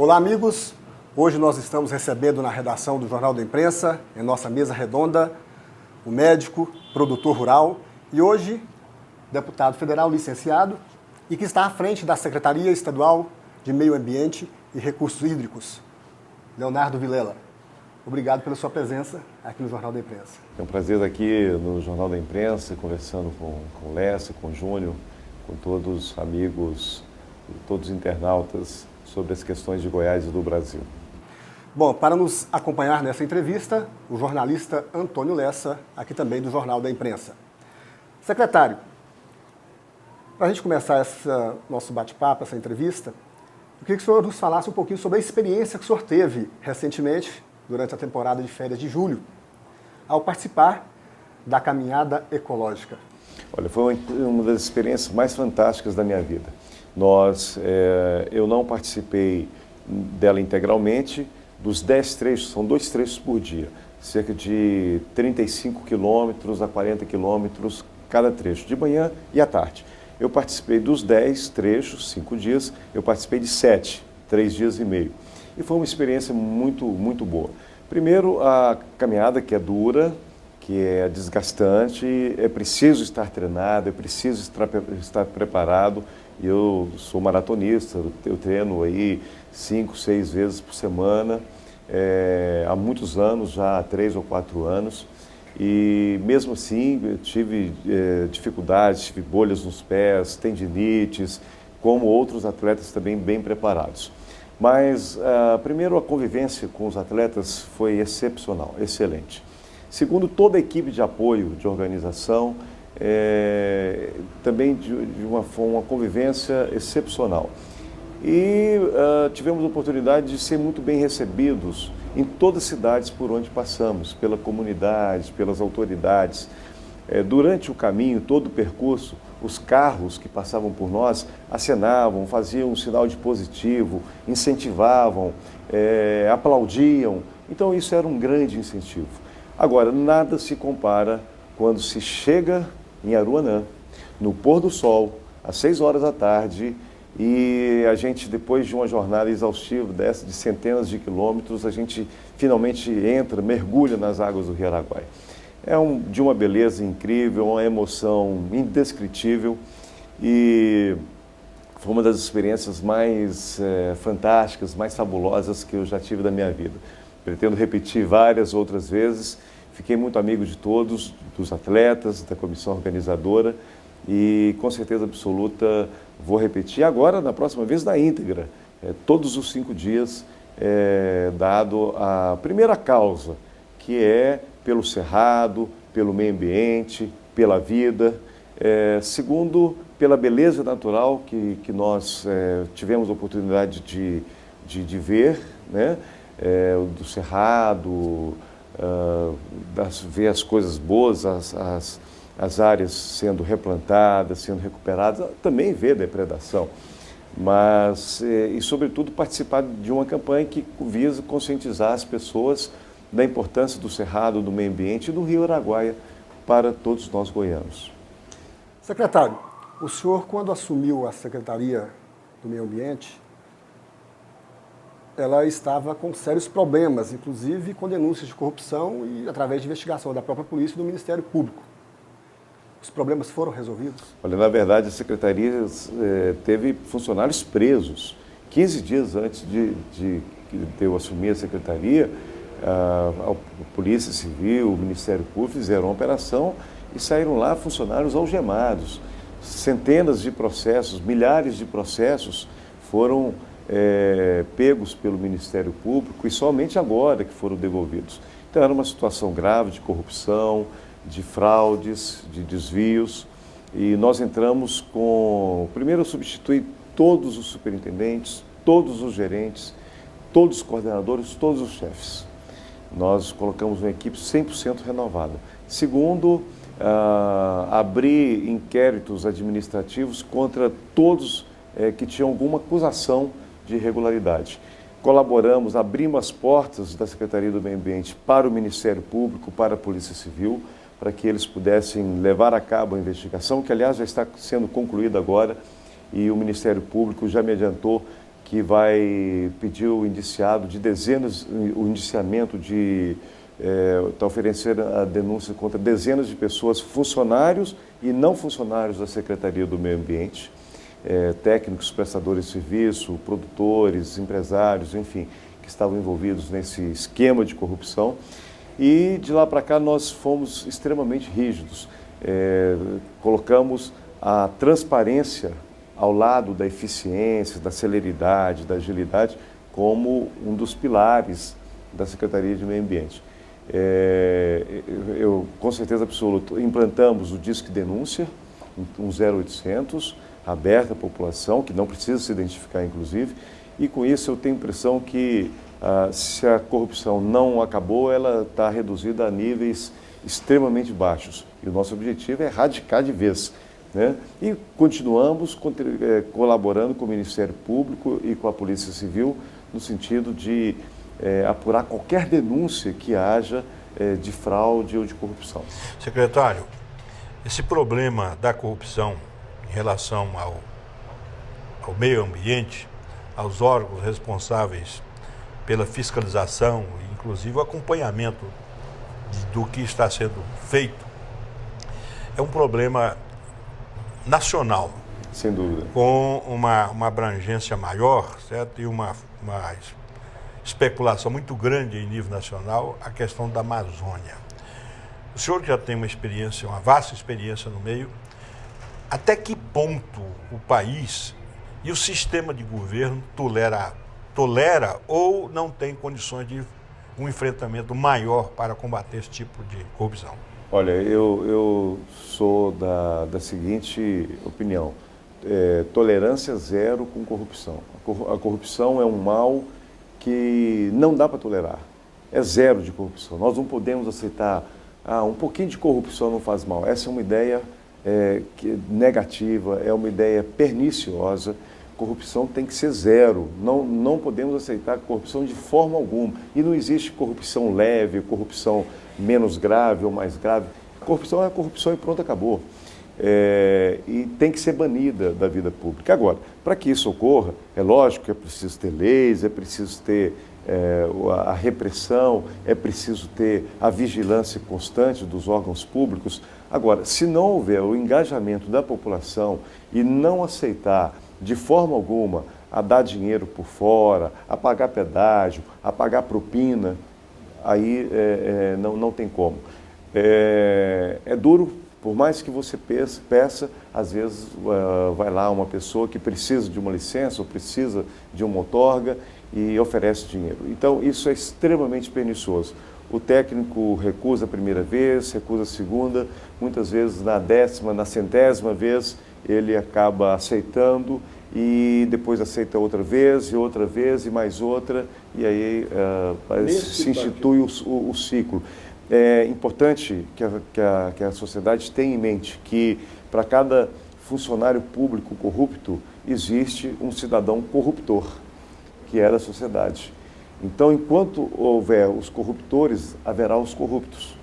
Olá, amigos. Hoje nós estamos recebendo na redação do Jornal da Imprensa, em nossa mesa redonda, o médico, produtor rural e hoje deputado federal licenciado e que está à frente da Secretaria Estadual de Meio Ambiente e Recursos Hídricos, Leonardo Vilela. Obrigado pela sua presença aqui no Jornal da Imprensa. É um prazer estar aqui no Jornal da Imprensa, conversando com o Lécio, com o Júnior, com todos os amigos, todos os internautas sobre as questões de Goiás e do Brasil. Bom, para nos acompanhar nessa entrevista, o jornalista Antônio Lessa, aqui também do Jornal da Imprensa. Secretário, para a gente começar esse nosso bate-papo, essa entrevista, eu queria que o senhor nos falasse um pouquinho sobre a experiência que o senhor teve recentemente, durante a temporada de férias de julho, ao participar da caminhada ecológica. Olha, foi uma das experiências mais fantásticas da minha vida. Eu não participei dela integralmente, dos 10 trechos, são 2 trechos por dia, cerca de 35 quilômetros a 40 quilômetros cada trecho, de manhã e à tarde. Eu participei dos 10 trechos, 5 dias, eu participei de 7, 3 dias e meio. E foi uma experiência muito, muito boa. Primeiro, a caminhada que é dura, que é desgastante, é preciso estar treinado, é preciso estar preparado. Eu sou maratonista, eu treino aí 5, 6 vezes por semana, há muitos anos, já há 3 ou 4 anos. E mesmo assim, eu tive dificuldades, tive bolhas nos pés, tendinites, como outros atletas também bem preparados. Mas, primeiro, a convivência com os atletas foi excepcional, excelente. Segundo, toda a equipe de apoio, de organização, também de uma convivência excepcional. E tivemos a oportunidade de ser muito bem recebidos em todas as cidades por onde passamos, pela comunidade, pelas autoridades. Durante o caminho, todo o percurso, os carros que passavam por nós acenavam, faziam um sinal de positivo, incentivavam, aplaudiam. Então isso era um grande incentivo. Agora, nada se compara quando se chega em Aruanã, no pôr do sol, às 6 horas da tarde, e a gente, depois de uma jornada exaustiva dessa, de centenas de quilômetros, a gente finalmente entra, mergulha nas águas do Rio Araguaia. De uma beleza incrível, uma emoção indescritível e foi uma das experiências mais fantásticas, mais fabulosas que eu já tive da minha vida. Pretendo repetir várias outras vezes. Fiquei muito amigo de todos, dos atletas, da comissão organizadora e com certeza absoluta vou repetir agora, na próxima vez, na íntegra, todos os 5 dias, dado a primeira causa, que é pelo cerrado, pelo meio ambiente, pela vida. Segundo, pela beleza natural que nós tivemos a oportunidade de ver, né? Do cerrado, ver as coisas boas, as áreas sendo replantadas, sendo recuperadas, também ver depredação. Mas, e sobretudo, participar de uma campanha que visa conscientizar as pessoas da importância do cerrado, do meio ambiente e do Rio Araguaia para todos nós goianos. Secretário, o senhor, quando assumiu a Secretaria do Meio Ambiente, ela estava com sérios problemas, inclusive com denúncias de corrupção e através de investigação da própria polícia e do Ministério Público. Os problemas foram resolvidos? Olha, na verdade, a Secretaria teve funcionários presos. 15 dias antes de eu assumir a Secretaria, a Polícia Civil, o Ministério Público fizeram uma operação e saíram lá funcionários algemados. Centenas de processos, milhares de processos foram pegos pelo Ministério Público e somente agora que foram devolvidos. Então era uma situação grave de corrupção, de fraudes, de desvios e nós entramos primeiro substituir todos os superintendentes, todos os gerentes, todos os coordenadores, todos os chefes. Nós colocamos uma equipe 100% renovada. Segundo, abrir inquéritos administrativos contra todos que tinham alguma acusação de irregularidade. Colaboramos, abrimos as portas da Secretaria do Meio Ambiente para o Ministério Público, para a Polícia Civil, para que eles pudessem levar a cabo a investigação, que aliás já está sendo concluída agora, e o Ministério Público já me adiantou que vai pedir o indiciamento de está oferecendo a denúncia contra dezenas de pessoas, funcionários e não funcionários da Secretaria do Meio Ambiente, técnicos, prestadores de serviço, produtores, empresários, enfim, que estavam envolvidos nesse esquema de corrupção. E de lá para cá nós fomos extremamente rígidos. Colocamos a transparência ao lado da eficiência, da celeridade, da agilidade, como um dos pilares da Secretaria de Meio Ambiente. Com certeza absoluta, implantamos o Disque Denúncia, um 0800, aberto à população, que não precisa se identificar, inclusive, e com isso eu tenho a impressão que se a corrupção não acabou, ela está reduzida a níveis extremamente baixos. E o nosso objetivo é erradicar de vez, né? E continuamos colaborando com o Ministério Público e com a Polícia Civil no sentido de apurar qualquer denúncia que haja de fraude ou de corrupção. Secretário, esse problema da corrupção em relação ao meio ambiente, aos órgãos responsáveis pela fiscalização, inclusive o acompanhamento do que está sendo feito, é um problema nacional. Sem dúvida. Com uma abrangência maior, certo? E uma especulação muito grande em nível nacional, a questão da Amazônia. O senhor já tem uma experiência, uma vasta experiência no meio, até que ponto o país e o sistema de governo tolera ou não tem condições de um enfrentamento maior para combater esse tipo de corrupção? Olha, eu sou da seguinte opinião, tolerância zero com corrupção. A corrupção é um mal que não dá para tolerar, é zero de corrupção. Nós não podemos aceitar, um pouquinho de corrupção não faz mal. Essa é uma ideia negativa, é uma ideia perniciosa. Corrupção tem que ser zero, não podemos aceitar corrupção de forma alguma. E não existe corrupção leve, corrupção menos grave ou mais grave. Corrupção é corrupção e pronto, acabou. E tem que ser banida da vida pública. Agora, para que isso ocorra, é lógico que é preciso ter leis, é preciso ter a repressão, é preciso ter a vigilância constante dos órgãos públicos. Agora, se não houver o engajamento da população e não aceitar de forma alguma a dar dinheiro por fora, a pagar pedágio, a pagar propina, aí não tem como. É duro, por mais que você peça, às vezes vai lá uma pessoa que precisa de uma licença ou precisa de uma outorga e oferece dinheiro. Então, isso é extremamente pernicioso. O técnico recusa a primeira vez, recusa a segunda, muitas vezes na 10ª, na 100ª vez, ele acaba aceitando e depois aceita outra vez e mais outra, e aí se institui o ciclo. É importante que a sociedade tenha em mente que para cada funcionário público corrupto existe um cidadão corruptor, que é da sociedade. Então, enquanto houver os corruptores, haverá os corruptos,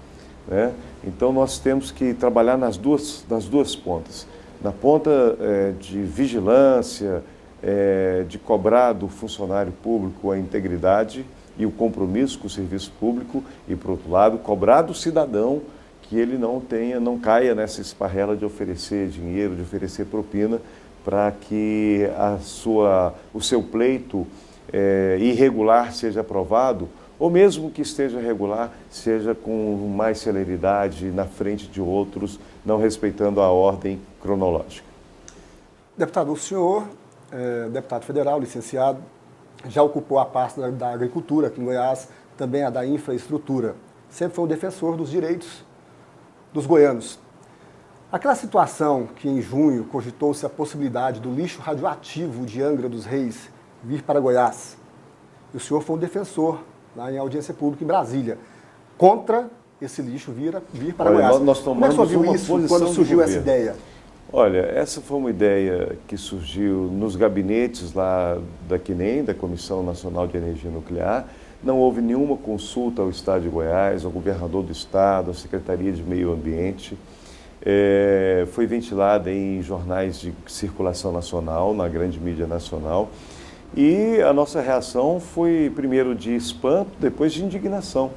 né? Então, nós temos que trabalhar nas duas pontas. Na ponta de vigilância, de cobrar do funcionário público a integridade e o compromisso com o serviço público, e, por outro lado, cobrar do cidadão que ele não caia nessa esparrela de oferecer dinheiro, de oferecer propina, para que o seu pleito irregular seja aprovado, ou mesmo que esteja regular, seja com mais celeridade na frente de outros, não respeitando a ordem cronológica. Deputado, o senhor, deputado federal, licenciado, já ocupou a pasta da agricultura aqui em Goiás, também a da infraestrutura. Sempre foi um defensor dos direitos dos goianos. Aquela situação que em junho cogitou-se a possibilidade do lixo radioativo de Angra dos Reis vir para Goiás, e o senhor foi um defensor lá em audiência pública em Brasília, contra esse lixo vir para Goiás. Nós tomamos Como é que o senhor viu isso quando surgiu essa ideia? Olha, essa foi uma ideia que surgiu nos gabinetes lá da CNEM, da Comissão Nacional de Energia Nuclear. Não houve nenhuma consulta ao Estado de Goiás, ao governador do Estado, à Secretaria de Meio Ambiente. Foi ventilada em jornais de circulação nacional, na grande mídia nacional. E a nossa reação foi primeiro de espanto, depois de indignação,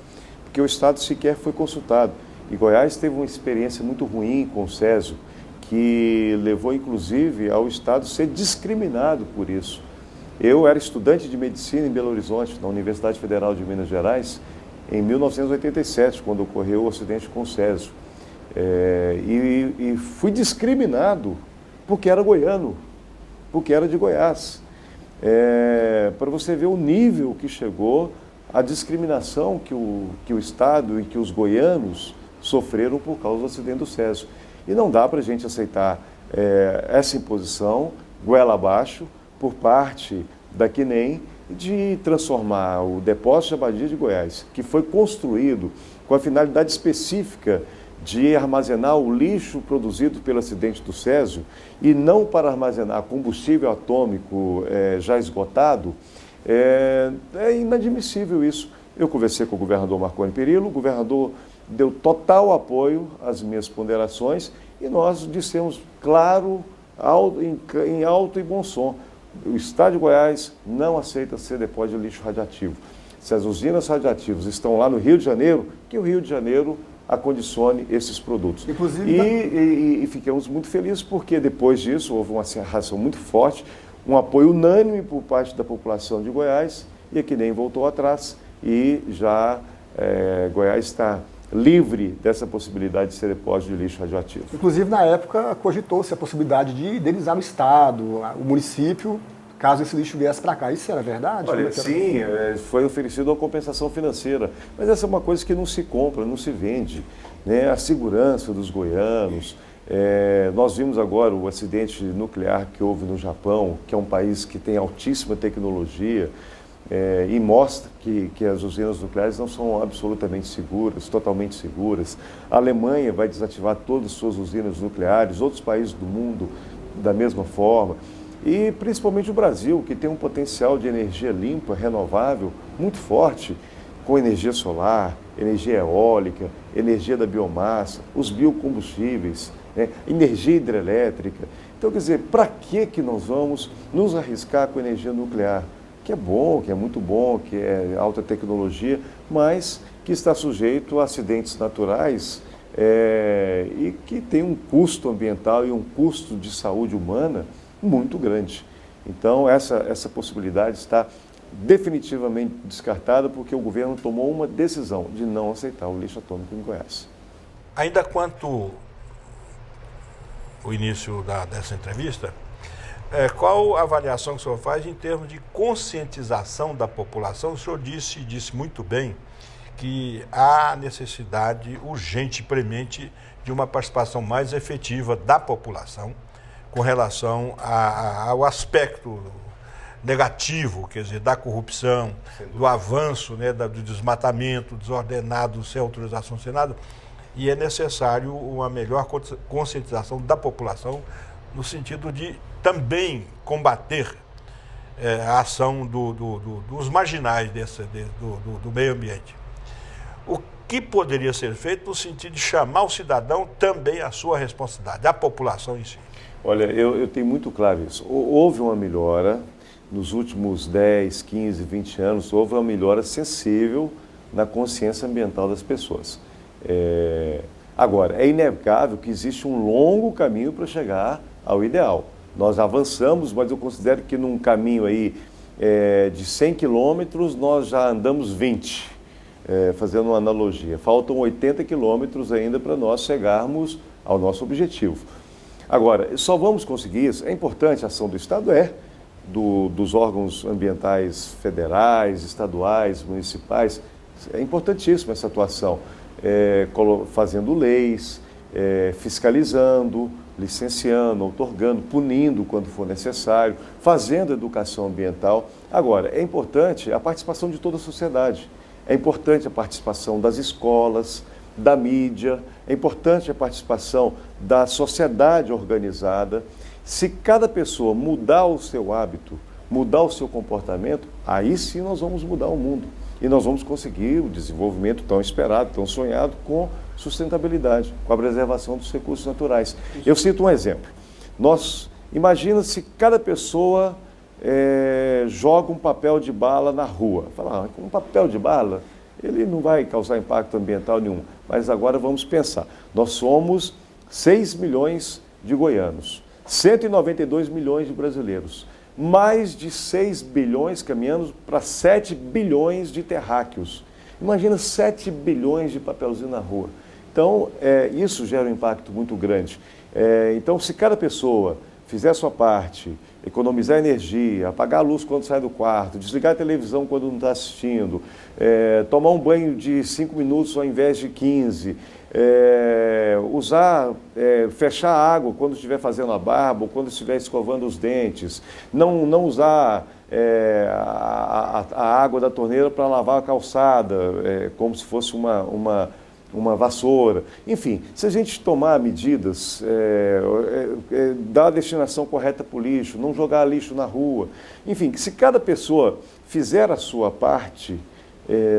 porque o Estado sequer foi consultado. E Goiás teve uma experiência muito ruim com o Césio, que levou inclusive ao Estado ser discriminado por isso. Eu era estudante de medicina em Belo Horizonte, na Universidade Federal de Minas Gerais, em 1987, quando ocorreu o acidente com o Césio. E fui discriminado porque era goiano, porque era de Goiás. Para você ver o nível que chegou a discriminação que o Estado e que os goianos sofreram por causa do acidente do Césio. E não dá para a gente aceitar essa imposição, goela abaixo, por parte da QNEM, de transformar o depósito de Abadia de Goiás, que foi construído com a finalidade específica de armazenar o lixo produzido pelo acidente do Césio e não para armazenar combustível atômico já esgotado, é inadmissível isso. Eu conversei com o governador Marconi Perillo, o governador deu total apoio às minhas ponderações e nós dissemos claro, em alto e bom som: o Estado de Goiás não aceita ser depósito de lixo radioativo. Se as usinas radioativas estão lá no Rio de Janeiro, que o Rio de Janeiro acondicione esses produtos. Inclusive, e ficamos muito felizes porque depois disso houve uma reação muito forte, um apoio unânime por parte da população de Goiás, e a QNEM voltou atrás e já Goiás está livre dessa possibilidade de ser depósito de lixo radioativo. Inclusive, na época, cogitou-se a possibilidade de indenizar o Estado, o município, caso esse lixo viesse para cá. Isso era verdade? Olha, sim, foi oferecido uma compensação financeira, mas essa é uma coisa que não se compra, não se vende, né? A segurança dos goianos. Nós vimos agora o acidente nuclear que houve no Japão, que é um país que tem altíssima tecnologia, e mostra que as usinas nucleares não são absolutamente seguras, totalmente seguras. A Alemanha vai desativar todas as suas usinas nucleares, outros países do mundo da mesma forma. E principalmente o Brasil, que tem um potencial de energia limpa, renovável, muito forte, com energia solar, energia eólica, energia da biomassa, os biocombustíveis, energia hidrelétrica. Então, quer dizer, para que nós vamos nos arriscar com energia nuclear? Que é bom, que é muito bom, que é alta tecnologia, mas que está sujeito a acidentes naturais e que tem um custo ambiental e um custo de saúde humana muito grande. Então, essa possibilidade está definitivamente descartada porque o governo tomou uma decisão de não aceitar o lixo atômico em Goiás. Ainda quanto o início dessa entrevista, qual a avaliação que o senhor faz em termos de conscientização da população? O senhor disse muito bem que há necessidade urgente e premente de uma participação mais efetiva da população com relação ao aspecto negativo, quer dizer, da corrupção, do avanço, do desmatamento desordenado sem autorização do Senado, e é necessário uma melhor conscientização da população no sentido de também combater a ação dos marginais do meio ambiente. O que poderia ser feito no sentido de chamar o cidadão também à sua responsabilidade, a população em si? Olha, eu tenho muito claro isso. Houve uma melhora nos últimos 10, 15, 20 anos, houve uma melhora sensível na consciência ambiental das pessoas. Agora, é inegável que existe um longo caminho para chegar ao ideal. Nós avançamos, mas eu considero que num caminho aí de 100 quilômetros, nós já andamos 20, fazendo uma analogia. Faltam 80 quilômetros ainda para nós chegarmos ao nosso objetivo. Agora, só vamos conseguir isso, é importante a ação do Estado, dos órgãos ambientais federais, estaduais, municipais, é importantíssima essa atuação, fazendo leis, fiscalizando, licenciando, outorgando, punindo quando for necessário, fazendo educação ambiental. Agora, é importante a participação de toda a sociedade, é importante a participação das escolas, da mídia, é importante a participação da sociedade organizada. Se cada pessoa mudar o seu hábito, mudar o seu comportamento, aí sim nós vamos mudar o mundo. E nós vamos conseguir o desenvolvimento tão esperado, tão sonhado, com sustentabilidade, com a preservação dos recursos naturais. Eu cito um exemplo. Imagina se cada pessoa joga um papel de bala na rua. Fala, com um papel de bala, ele não vai causar impacto ambiental nenhum. Mas agora vamos pensar. Nós somos 6 milhões de goianos, 192 milhões de brasileiros, mais de 6 bilhões caminhando para 7 bilhões de terráqueos. Imagina 7 bilhões de papelzinho na rua. Então, isso gera um impacto muito grande. Então, se cada pessoa fizer a sua parte, economizar energia, apagar a luz quando sai do quarto, desligar a televisão quando não está assistindo, tomar um banho de 5 minutos ao invés de 15, fechar a água quando estiver fazendo a barba ou quando estiver escovando os dentes, não usar a água da torneira para lavar a calçada, como se fosse uma vassoura. Enfim, se a gente tomar medidas, dar a destinação correta para o lixo, não jogar lixo na rua, enfim, se cada pessoa fizer a sua parte,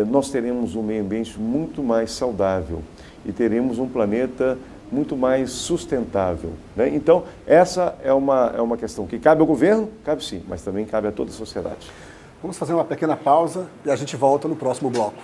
nós teremos um meio ambiente muito mais saudável e teremos um planeta muito mais sustentável, né? Então, essa é uma questão que cabe ao governo, cabe sim, mas também cabe a toda a sociedade. Vamos fazer uma pequena pausa e a gente volta no próximo bloco.